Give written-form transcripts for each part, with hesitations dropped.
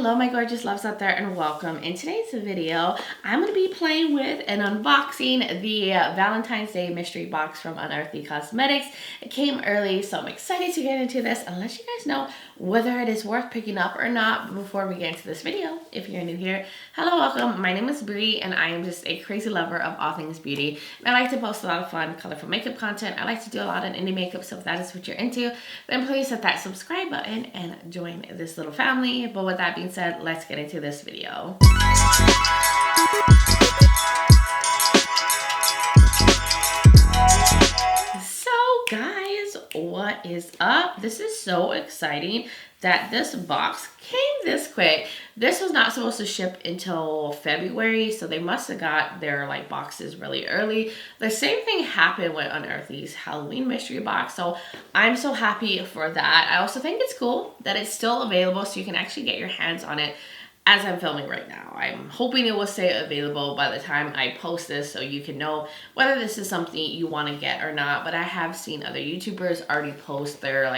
Hello my gorgeous loves out there and welcome. In today's video, I'm going to be playing with and unboxing the Valentine's Day mystery box from Unearthly Cosmetics. It came early, so I'm excited to get into this and let you guys know whether it is worth picking up or not before we get into this video. If you're new here, hello, welcome. My name is Bree and I am just a crazy lover of all things beauty. And I like to post a lot of fun, colorful makeup content. I like to do a lot of indie makeup, so if that is what you're into, then please hit that subscribe button and join this little family. But with that being said, let's get into this video. So guys, what is up? This is so exciting that this box came this quick. This was not supposed to ship until February, so they must have got their boxes really early. The same thing happened with Unearthly's Halloween mystery box, so I'm so happy for that. I also think it's cool that it's still available, so you can actually get your hands on it as I'm filming right now. I'm hoping it will stay available by the time I post this so you can know whether this is something you want to get or not. But I have seen other YouTubers already post their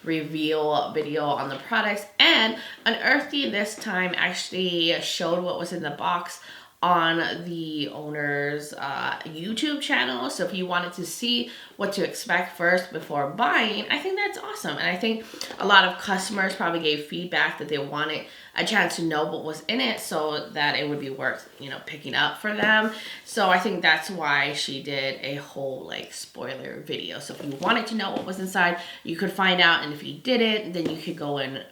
reveal video on the products, and Unearthly this time actually showed what was in the box on the owner's YouTube channel. So if you wanted to see what to expect first before buying, I think that's awesome. And I think a lot of customers probably gave feedback that they wanted a chance to know what was in it so that it would be worth, picking up for them. So I think that's why she did a whole spoiler video. So if you wanted to know what was inside, you could find out. And if you didn't, then you could go in,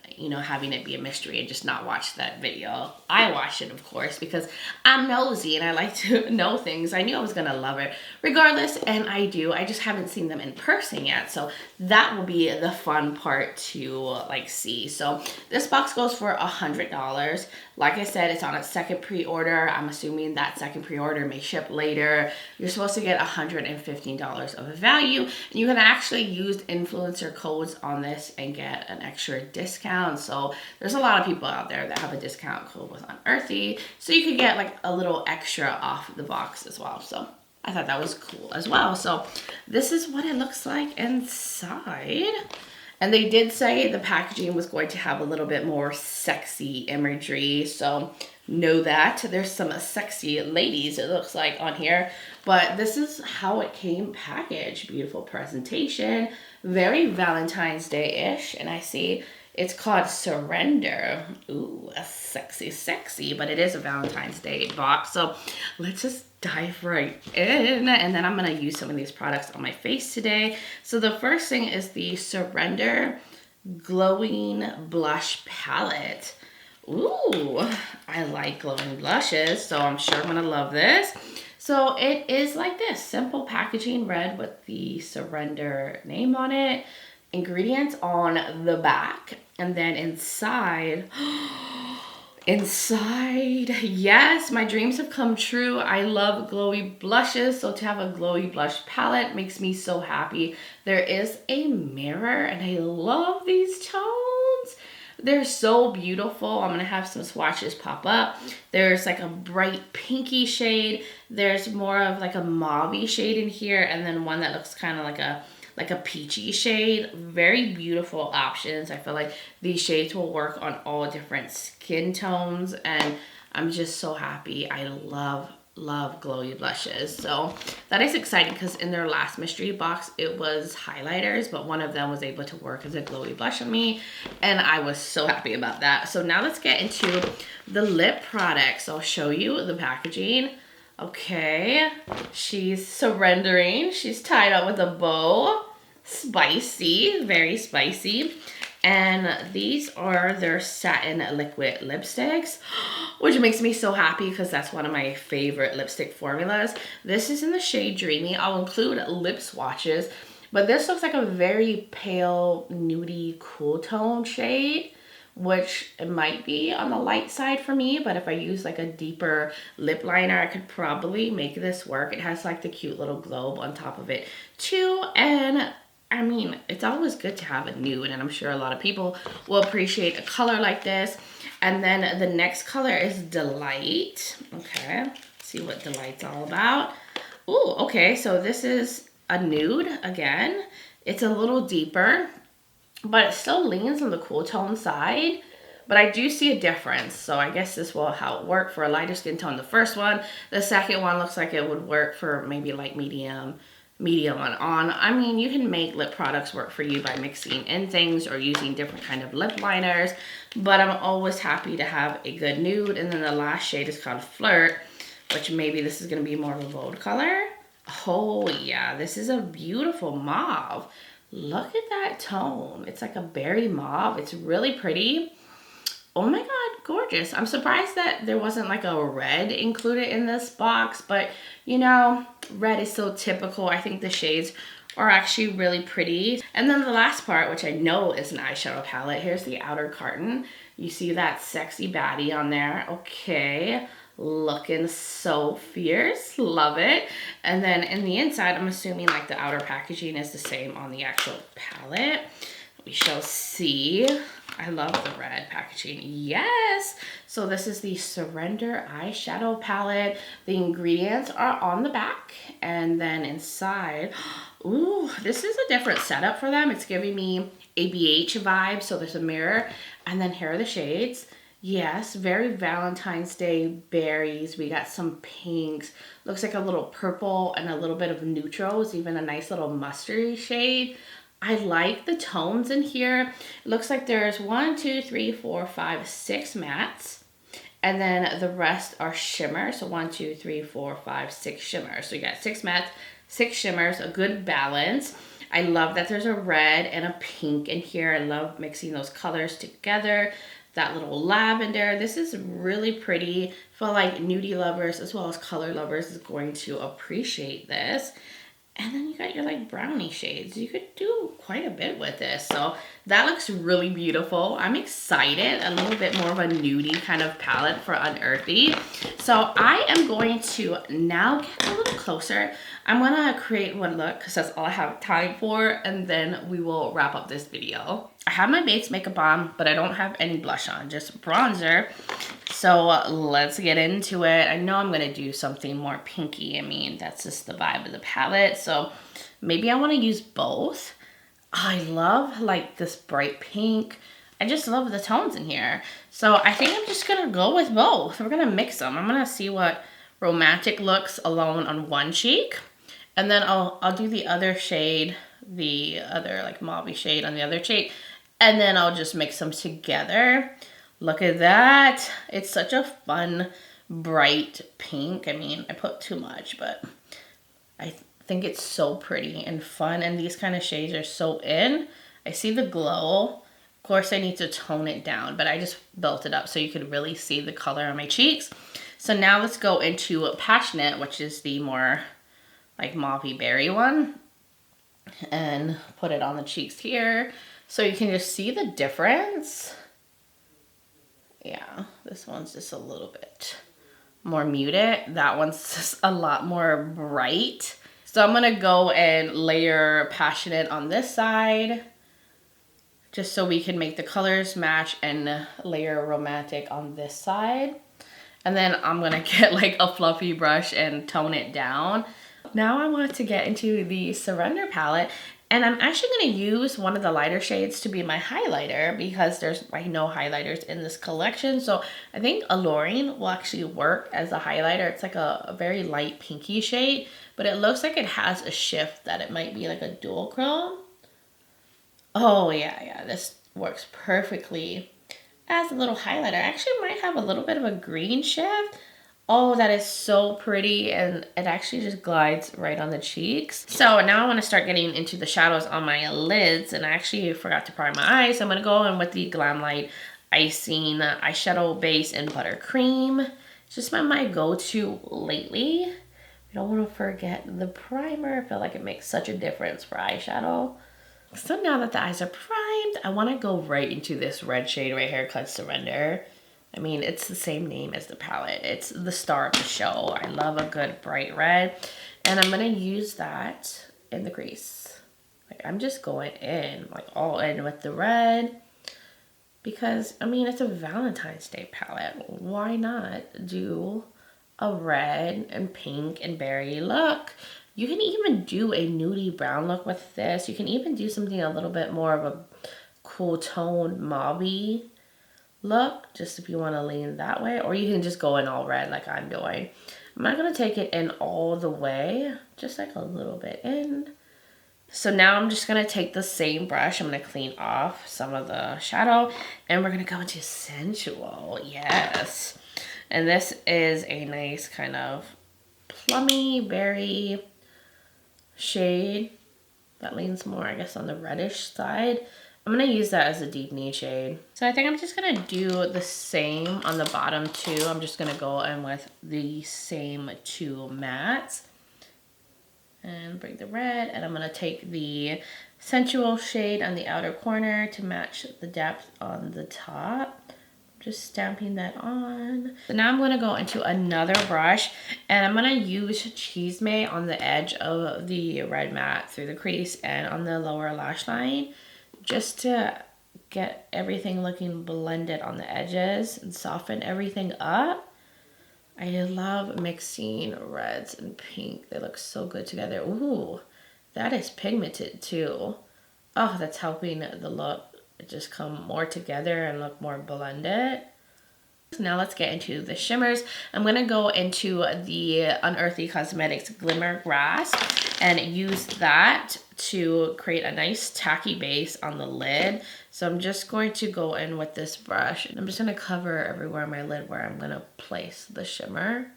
having it be a mystery and just not watch that video. I watched it, of course, because I'm nosy and I like to know things. I knew I was gonna love it regardless, and I do. I just haven't seen them in person yet, so that will be the fun part to see. So this box goes for $100. Like I said, it's on a second pre-order. I'm assuming that second pre-order may ship later. You're supposed to get $115 of value, and you can actually use influencer codes on this and get an extra discount. So there's a lot of people out there that have a discount code with Unearthly, so you could get a little extra off the box as well. So I thought that was cool as well. So this is what it looks like inside. And they did say the packaging was going to have a little bit more sexy imagery. So know that. There's some sexy ladies, it looks like, on here. But this is how it came packaged. Beautiful presentation. Very Valentine's Day-ish. And I see it's called Surrender. Ooh, a sexy, but it is a Valentine's Day box. So let's just dive right in, and then I'm gonna use some of these products on my face today. So the first thing is the Surrender Glowing Blush Palette. Ooh, I like glowing blushes, so I'm sure I'm gonna love this. So it is like this, simple packaging, red with the Surrender name on it. Ingredients on the back, and then inside, yes, my dreams have come true. I love glowy blushes, so to have a glowy blush palette makes me so happy. There is a mirror, and I love these tones. They're so beautiful. I'm gonna have some swatches pop up. There's a bright pinky shade. There's more of a mauve shade in here, and then one that looks kind of like a peachy shade. Very beautiful options. I feel like these shades will work on all different skin tones, and I'm just so happy. I love glowy blushes. So that is exciting because in their last mystery box it was highlighters, but one of them was able to work as a glowy blush on me, and I was so happy about that. So now let's get into the lip products. I'll show you the packaging. Okay, she's surrendering. She's tied up with a bow. Spicy, very spicy. And these are their satin liquid lipsticks, which makes me so happy because that's one of my favorite lipstick formulas. This is in the shade Dreamy. I'll include lip swatches, but this looks like a very pale, nudie, cool tone shade, which it might be on the light side for me, but if I use a deeper lip liner, I could probably make this work. It has the cute little globe on top of it too, and I mean, it's always good to have a nude, and I'm sure a lot of people will appreciate a color like this. And then the next color is Delight. Okay, let's see what Delight's all about. Ooh, okay, so this is a nude again. It's a little deeper, but it still leans on the cool tone side, but I do see a difference. So I guess this will how it work for a lighter skin tone. The first one, the second one looks like it would work for maybe like medium on. I mean, you can make lip products work for you by mixing in things or using different kind of lip liners, but I'm always happy to have a good nude. And then the last shade is called Flirt, which maybe this is going to be more of a bold color. Oh yeah, this is a beautiful mauve. Look at that tone. It's like a berry mauve. It's really pretty. Oh my God, gorgeous. I'm surprised that there wasn't like a red included in this box, but you know, red is so typical. I think the shades are actually really pretty. And then the last part, which I know is an eyeshadow palette, here's the outer carton. You see that sexy baddie on there. Okay, looking so fierce, love it. And then in the inside, I'm assuming like the outer packaging is the same on the actual palette. We shall see. I love the red packaging. Yes. So this is the Surrender eyeshadow palette. The ingredients are on the back, and then inside, ooh, this is a different setup for them. It's giving me ABH vibe. So there's a mirror, and then here are the shades. Yes, very Valentine's Day berries. We got some pinks. Looks like a little purple and a little bit of neutrals, even a nice little mustardy shade. I like the tones in here. It looks like there's 1, 2, 3, 4, 5, 6 mattes. And then the rest are shimmers. So 1, 2, 3, 4, 5, 6 shimmers. So you got 6 mattes, 6 shimmers, a good balance. I love that there's a red and a pink in here. I love mixing those colors together. That little lavender. This is really pretty. I feel like nudie lovers as well as color lovers is going to appreciate this. And then you got your like brownie shades. You could do quite a bit with this. So that looks really beautiful. I'm excited. A little bit more of a nudie kind of palette for Unearthly. So I am going to now get a little closer. I'm going to create one look because that's all I have time for. And then we will wrap up this video. I have my base makeup on, but I don't have any blush on, just bronzer. So let's get into it. I know I'm going to do something more pinky. I mean, that's just the vibe of the palette. So maybe I want to use both. I love like this bright pink. I just love the tones in here. So I think I'm just going to go with both. We're going to mix them. I'm going to see what romantic looks alone on one cheek. And then I'll do the other shade, the other like mauve shade on the other cheek. And then I'll just mix them together. Look at that. It's such a fun, bright pink. I mean, I put too much, but I think it's so pretty and fun. And these kind of shades are so in. I see the glow. Of course, I need to tone it down, but I just built it up so you could really see the color on my cheeks. So now let's go into Passionate, which is the more like mauve berry one. And put it on the cheeks here. So you can just see the difference. Yeah, this one's just a little bit more muted. That one's just a lot more bright. So I'm going to go and layer Passionate on this side, just so we can make the colors match, and layer Romantic on this side. And then I'm going to get like a fluffy brush and tone it down. Now I want to get into the Surrender palette. And I'm actually going to use one of the lighter shades to be my highlighter because there's like no highlighters in this collection. So I think Alluring will actually work as a highlighter. It's like a very light pinky shade, but it looks like it has a shift that it might be like a dual chrome. Oh yeah, this works perfectly as a little highlighter. I actually might have a little bit of a green shift. Oh, that is so pretty, and it actually just glides right on the cheeks. So now I want to start getting into the shadows on my lids, and I actually forgot to prime my eyes. So I'm going to go in with the Glamlite Icing Eyeshadow Base in Buttercream. It's just my go-to lately. I don't want to forget the primer. I feel like it makes such a difference for eyeshadow. So now that the eyes are primed, I want to go right into this red shade right here called Surrender. I mean, it's the same name as the palette. It's the star of the show. I love a good bright red. And I'm going to use that in the crease. Like, I'm just going in, like all in with the red. Because, I mean, it's a Valentine's Day palette. Why not do a red and pink and berry look? You can even do a nudie brown look with this. You can even do something a little bit more of a cool tone mauve. look, just if you want to lean that way, or you can just go in all red like I'm doing. I'm not going to take it in all the way, just like a little bit in. So now I'm just going to take the same brush. I'm going to clean off some of the shadow, and we're going to go into Sensual. Yes. And this is a nice kind of plummy berry shade that leans more, I guess, on the reddish side. I'm going to use that as a deep knee shade. So I think I'm just going to do the same on the bottom too. I'm just going to go in with the same two mattes and bring the red, and I'm going to take the Sensual shade on the outer corner to match the depth on the top. Just stamping that on. So now I'm going to go into another brush, and I'm going to use Cheese May on the edge of the red matte through the crease and on the lower lash line, just to get everything looking blended on the edges and soften everything up. I love mixing reds and pink. They look so good together. Ooh, that is pigmented too. Oh, that's helping the look just come more together and look more blended. Now let's get into the shimmers. I'm going to go into the Unearthly Cosmetics Glimmer Grass and use that to create a nice tacky base on the lid. So I'm just going to go in with this brush, and I'm just going to cover everywhere on my lid where I'm going to place the shimmer.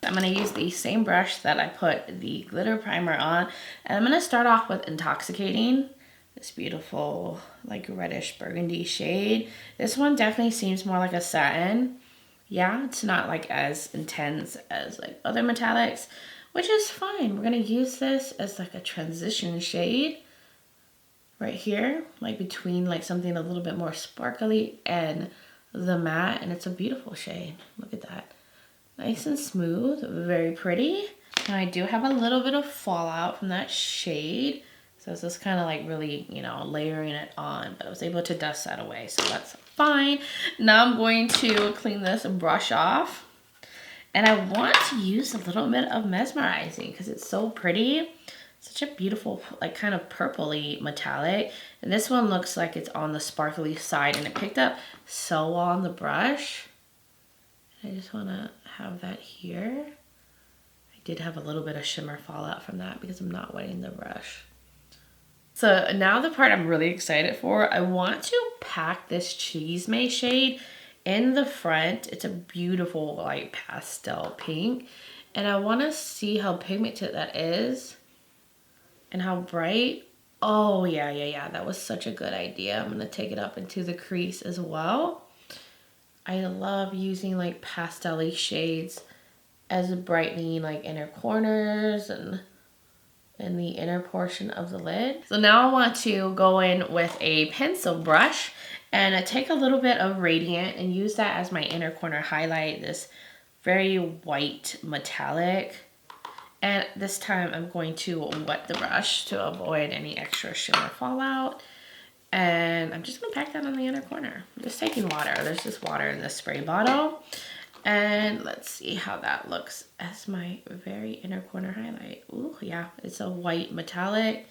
I'm going to use the same brush that I put the glitter primer on, and I'm going to start off with Intoxicating. This beautiful like reddish burgundy shade. This one definitely seems more like a satin. Yeah, it's not like as intense as like other metallics, which is fine. We're gonna use this as like a transition shade right here, like between like something a little bit more sparkly and the matte, and it's a beautiful shade. Look at that. Nice and smooth, very pretty. And I do have a little bit of fallout from that shade. So it's just kind of like really, you know, layering it on, but I was able to dust that away, so that's fine. Now I'm going to clean this brush off, and I want to use a little bit of Mesmerizing because it's so pretty. Such a beautiful, like kind of purpley metallic, and this one looks like it's on the sparkly side, and it picked up so well on the brush. I just want to have that here. I did have a little bit of shimmer fallout from that because I'm not wetting the brush. So now the part I'm really excited for, I want to pack this Cheese May shade in the front. It's a beautiful like pastel pink, and I want to see how pigmented that is and how bright. Oh yeah, that was such a good idea. I'm going to take it up into the crease as well. I love using like pastel-y shades as a brightening like inner corners and in the inner portion of the lid. So now I want to go in with a pencil brush and take a little bit of Radiant and use that as my inner corner highlight, this very white metallic. And this time I'm going to wet the brush to avoid any extra shimmer fallout. And I'm just gonna pack that on the inner corner. I'm just taking water. There's just water in the spray bottle. And let's see how that looks as my very inner corner highlight. Ooh, yeah, it's a white metallic.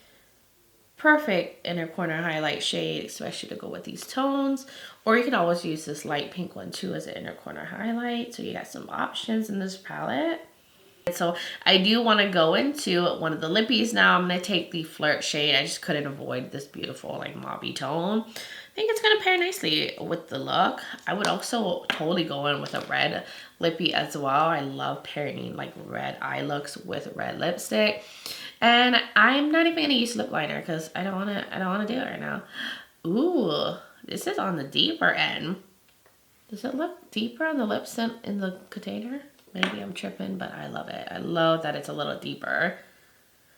Perfect inner corner highlight shade, especially to go with these tones. Or you can always use this light pink one too as an inner corner highlight. So you got some options in this palette. So I do want to go into one of the lippies now. I'm going to take the Flirt shade. I just couldn't avoid this beautiful like mauvey tone. I think it's going to pair nicely with the look. I would also totally go in with a red lippy as well. I love pairing like red eye looks with red lipstick. And I'm not even going to use lip liner because I don't want to do it right now. Ooh, this is on the deeper end. Does it look deeper on the lips than in the container? Maybe I'm tripping, but I love it. I love that it's a little deeper.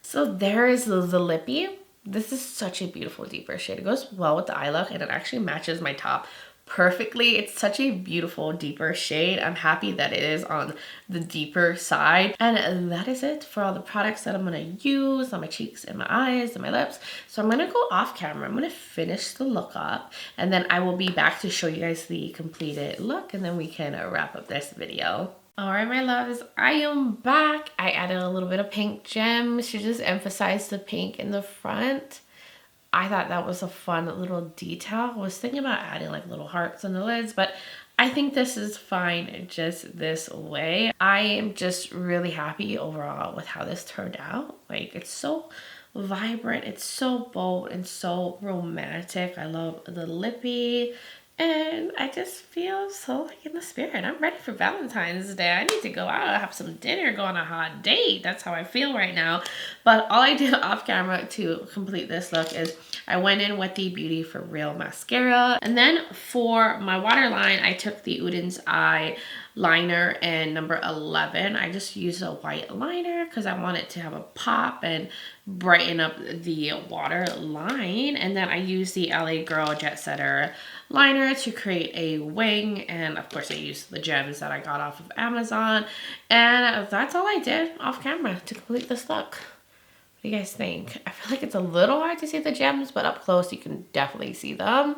So there is the lippy. This is such a beautiful deeper shade. It goes well with the eye look, and it actually matches my top perfectly. It's such a beautiful deeper shade. I'm happy that it is on the deeper side. And that is it for all the products that I'm going to use on my cheeks and my eyes and my lips. So I'm going to go off camera. I'm going to finish the look up, and then I will be back to show you guys the completed look, and then we can wrap up this video. All right, my loves, I am back. I added a little bit of pink gems to just emphasize the pink in the front. I thought that was a fun little detail. I was thinking about adding like little hearts on the lids, but I think this is fine just this way. I am just really happy overall with how this turned out. Like, it's so vibrant, it's so bold and so romantic. I love the lippy. And I just feel so like in the spirit. I'm ready for Valentine's Day. I need to go out, have some dinner, go on a hot date. That's how I feel right now. But all I did off camera to complete this look is I went in with the Beauty for Real mascara. And then for my waterline, I took the Udens Eye liner in number 11. I just used a white liner because I want it to have a pop and brighten up the waterline. And then I used the LA Girl Jet Setter liner to create a wing. And of course I used the gems that I got off of Amazon. And that's all I did off camera to complete this look. What do you guys think? I feel like it's a little hard to see the gems, but up close you can definitely see them.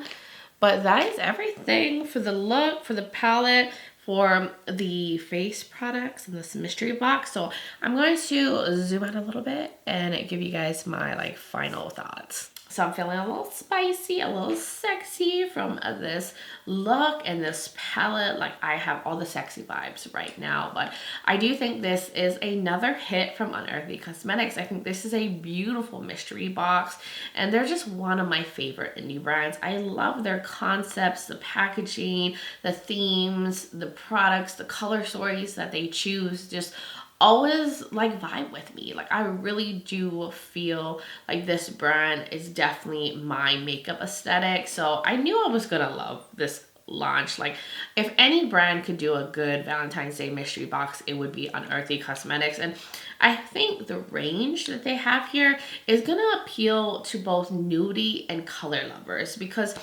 But that is everything for the look, for the palette, for the face products in this mystery box. So I'm going to zoom out a little bit and give you guys my like final thoughts. So I'm feeling a little spicy, a little sexy from this look and this palette. Like, I have all the sexy vibes right now, but I do think this is another hit from Unearthly Cosmetics. I think this is a beautiful mystery box, and they're just one of my favorite indie brands. I love their concepts, the packaging, the themes, the products, the color stories that they choose. Just always like vibe with me. Like, I really do feel like this brand is definitely my makeup aesthetic. So I knew I was gonna love this launch. Like, if any brand could do a good Valentine's Day mystery box, it would be Unearthly Cosmetics. And I think the range that they have here is gonna appeal to both nudie and color lovers, because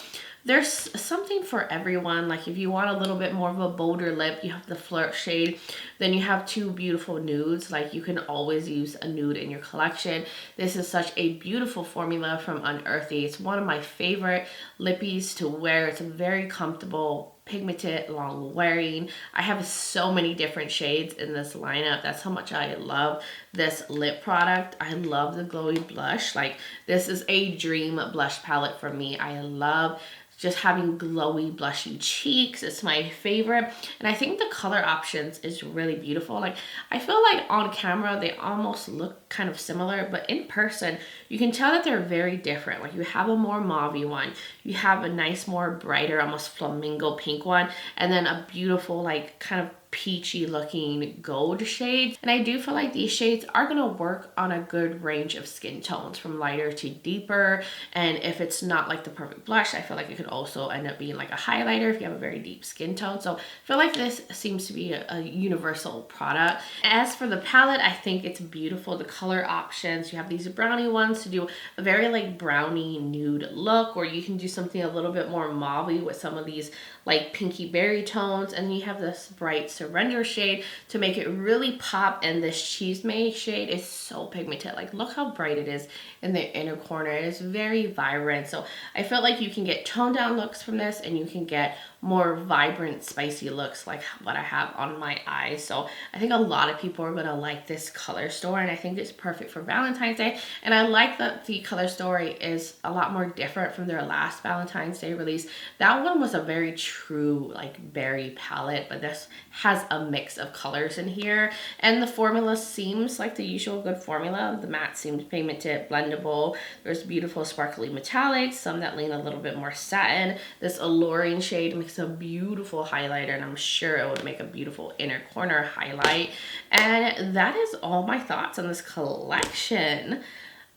there's something for everyone. Like, if you want a little bit more of a bolder lip, you have the Flirt shade. Then you have two beautiful nudes. Like, you can always use a nude in your collection. This is such a beautiful formula from Unearthly. It's one of my favorite lippies to wear. It's very comfortable, pigmented, long wearing. I have so many different shades in this lineup. That's how much I love this lip product. I love the glowy blush. Like, this is a dream blush palette for me. I love just having glowy blushy cheeks. It's my favorite. And I think the color options is really beautiful. Like, I feel like on camera they almost look kind of similar, but in person you can tell that they're very different. Like, you have a more mauve one, you have a nice more brighter almost flamingo pink one, and then a beautiful like kind of peachy looking gold shades. And I do feel like these shades are gonna work on a good range of skin tones, from lighter to deeper. And if it's not like the perfect blush, I feel like it could also end up being like a highlighter if you have a very deep skin tone. So I feel like this seems to be a universal product. As for the palette, I think it's beautiful. The color options, you have these brownie ones to do a very like brownie nude look, or you can do something a little bit more mauve with some of these like pinky berry tones, and you have this bright Surrender shade to make it really pop. And this Cheese May shade is so pigmented. Like, look how bright it is in the inner corner. It is very vibrant. So I felt like you can get toned down looks from this, and you can get more vibrant, spicy looks like what I have on my eyes. So I think a lot of people are gonna like this color story, and I think it's perfect for Valentine's Day. And I like that the color story is a lot more different from their last Valentine's Day release. That one was a very true like berry palette, but this has a mix of colors in here. And the formula seems like the usual good formula. The matte seems pigmented, blendable. There's beautiful sparkly metallics, some that lean a little bit more satin. This alluring shade makes a beautiful highlighter, and I'm sure it would make a beautiful inner corner highlight. And that is all my thoughts on this collection.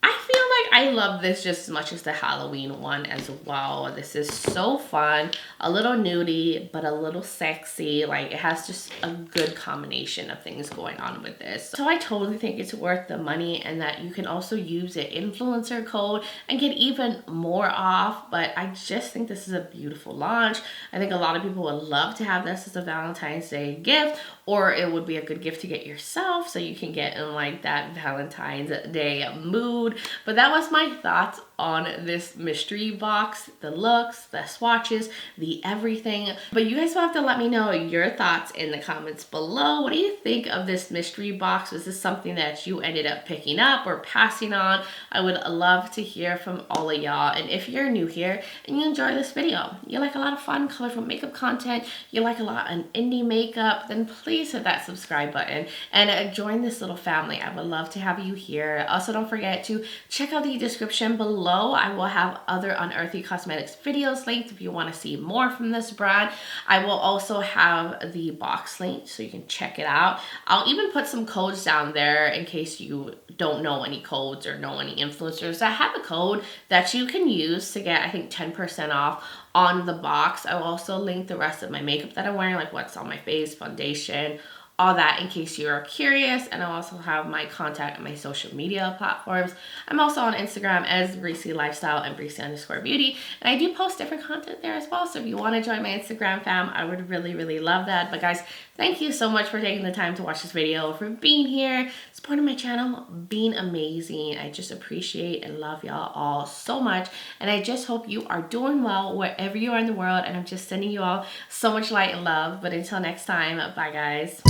I feel like I love this just as much as the Halloween one as well. This is so fun, a little nudie, but a little sexy. Like, it has just a good combination of things going on with this. So I totally think it's worth the money, and that you can also use an influencer code and get even more off. But I just think this is a beautiful launch. I think a lot of people would love to have this as a Valentine's Day gift, or it would be a good gift to get yourself so you can get in like that Valentine's Day mood. food. But that was my thoughts on this mystery box, the looks, the swatches, the everything. But you guys will have to let me know your thoughts in the comments below. What do you think of this mystery box? Was this something that you ended up picking up or passing on? I would love to hear from all of y'all. And if you're new here and you enjoy this video, you like a lot of fun, colorful makeup content, you like a lot of indie makeup, then please hit that subscribe button and join this little family. I would love to have you here. Also, don't forget to check out the description below. I will have other Unearthly Cosmetics videos linked if you want to see more from this brand. I will also have the box link so you can check it out. I'll even put some codes down there in case you don't know any codes or know any influencers that have a code that you can use to get, I think, 10% off on the box. I will also link the rest of my makeup that I'm wearing, like what's on my face, foundation, all that, in case you are curious. And I'll also have my contact on my social media platforms. I'm also on Instagram as Breezy Lifestyle and Breezy_Beauty. And I do post different content there as well. So if you want to join my Instagram fam, I would really, really love that. But guys, thank you so much for taking the time to watch this video, for being here, supporting my channel, being amazing. I just appreciate and love y'all all so much. And I just hope you are doing well wherever you are in the world. And I'm just sending you all so much light and love. But until next time, bye guys.